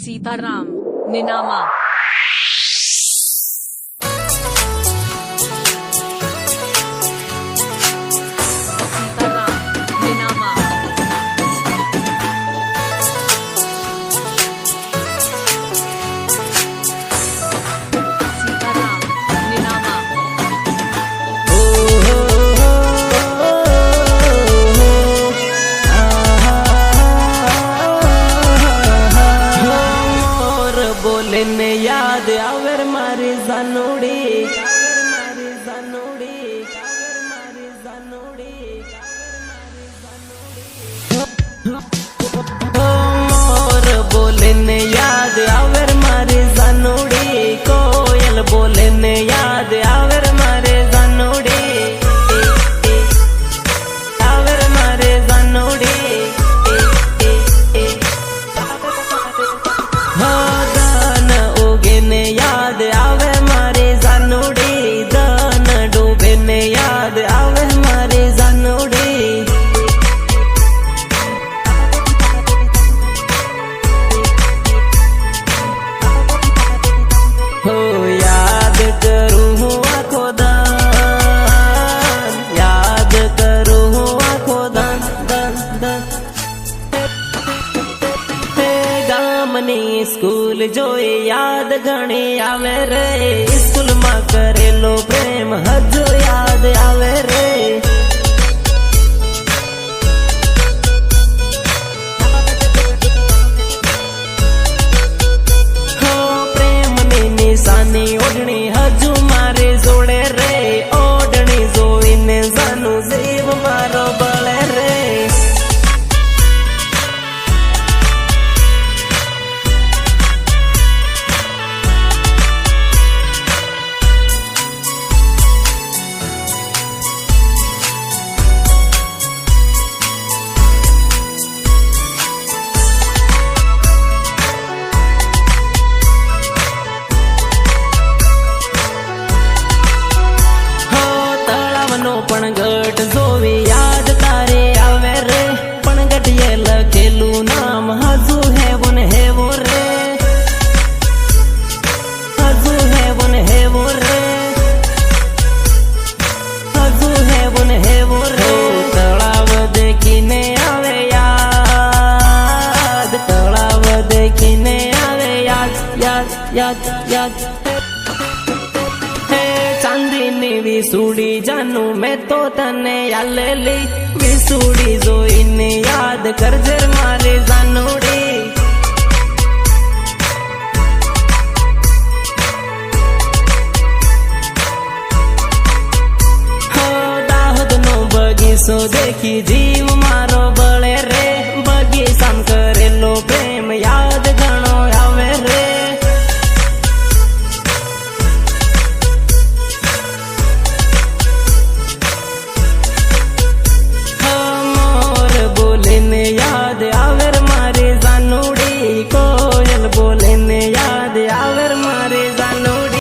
सीताराम निनामा सीताराम निनामा सीताराम निनामा बोले याद आवर मारी जानोड़ी मोर बोले ने याद आवर मारी जानोड़ी कोयल बोले ने याद आवर मारे जानोड़ी आवर मारे जानोड़ी याद आवे मारे जानोड़ी दान डूबे ने याद आवे मारे जानोड़ी हो याद करूँ आँखों दान याद करूँ आँखों दान दान दान गामनी स्कूल जोए याद घणी आवे रे स्कूल में करेलो प्रेम हजो याद आवे रे हो प्रेम नी निशानी ओढ़नी हजू मारे जोड़े रे ओढ़नी जोईने जानू जीव मारो बळे रे पण गट जोवी याद तारे आवे रे पण गटिये लखेलू नाम हजू है वन है वो रे हजू है वन है वो रे हजू है वन है वो रे तलाव देखीने आवे याद तलाव देखीने आवे याद याद याद याद चांदीनी विसूड़ी जानू मैं तो तने यालेली विसूड़ी जोईने याद कर जर मारे जानोड़ी हो दाहोद नो बगीचो देखी जीव